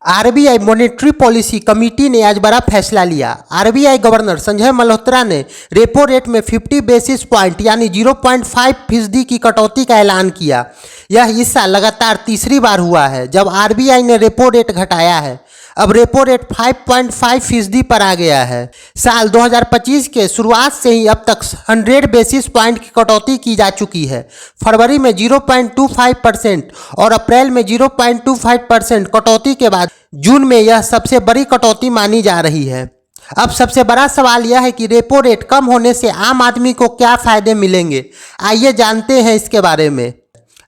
RBI monetary policy committee ने आज बड़ा फैसला लिया। आरबीआई गवर्नर संजय मल्होत्रा ने रेपो रेट में 50 बेसिस पॉइंट यानी 0.5% की कटौती का ऐलान किया। यह इस साल लगातार तीसरी बार हुआ है जब आरबीआई ने रेपो रेट घटाया है। अब रेपो रेट 5.5% पर आ गया है। साल 2025 के शुरुआत से ही अब तक 100 बेसिस पॉइंट की कटौती की जा चुकी है। फरवरी में 0.25% और अप्रैल में 0.25% कटौती के बाद जून में यह सबसे बड़ी कटौती मानी जा रही है। अब सबसे बड़ा सवाल यह है कि रेपो रेट कम होने से आम आदमी को क्या फायदे मिलेंगे। आइए जानते हैं इसके बारे में।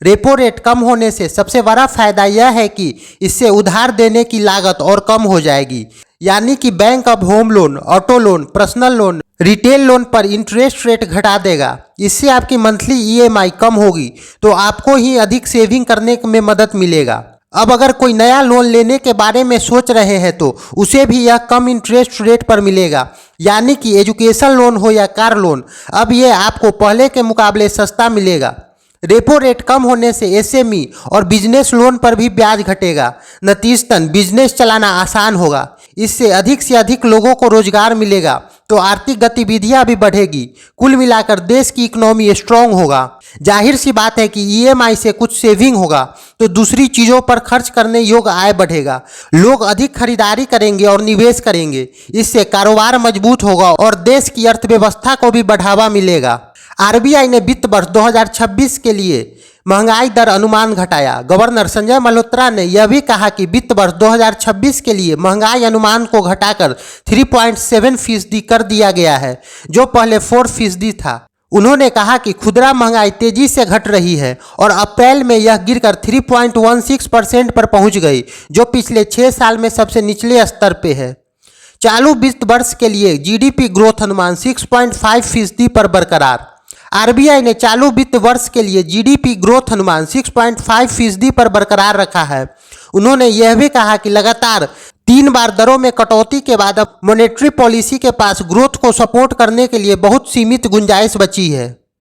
रेपो रेट कम होने से सबसे बड़ा फायदा यह है कि इससे उधार देने की लागत और कम हो जाएगी। यानी कि बैंक अब home loan, auto loan, personal loan, retail loan पर इंटरेस्ट रेट घटा देगा। इससे आपकी मंथली ईएमआई कम होगी तो आपको ही अधिक सेविंग करने में मदद मिलेगा। अब अगर कोई नया लोन लेने के बारे में सोच रहे हैं तो उसे भी यह कम इंटरेस्ट रेट पर मिलेगा। यानी कि एजुकेशन लोन हो या कार लोन, अब यह आपको पहले के मुकाबले सस्ता मिलेगा। रेपो रेट कम होने से एसएमई और बिजनेस लोन पर भी ब्याज घटेगा। नतीजतन बिजनेस चलाना आसान होगा। इससे से अधिक लोगों को रोजगार मिलेगा तो आर्थिक गतिविधियां भी बढ़ेगी। कुल मिलाकर देश की इकोनॉमी स्ट्रांग होगा। जाहिर सी बात है कि ईएमआई से कुछ सेविंग होगा तो दूसरी चीज़ों पर खर्च करने योग्य आय बढ़ेगा। लोग अधिक खरीदारी करेंगे और निवेश करेंगे। इससे कारोबार मजबूत होगा और देश की अर्थव्यवस्था को भी बढ़ावा मिलेगा। आरबीआई ने वित्त वर्ष 2026 के लिए महंगाई दर अनुमान घटाया। गवर्नर संजय मल्होत्रा ने यह भी कहा कि वित्त वर्ष 2026 के लिए महंगाई अनुमान को घटाकर 3.7% कर दिया गया है, जो पहले 4% था। उन्होंने कहा कि खुदरा महंगाई तेजी से घट रही है और अप्रैल में यह गिरकर 3.16% पर पहुंच गई, जो पिछले 6 साल में सबसे निचले स्तर पे है। चालू वित्त वर्ष के लिए जीडीपी ग्रोथ अनुमान 6.5% पर बरकरार। आरबीआई ने चालू वित्त वर्ष के लिए जीडीपी ग्रोथ अनुमान 6.5% पर बरकरार रखा है। उन्होंने यह भी कहा कि लगातार 3 बार दरों में कटौती के बाद अब मॉनेटरी पॉलिसी के पास ग्रोथ को सपोर्ट करने के लिए बहुत सीमित गुंजाइश बची है।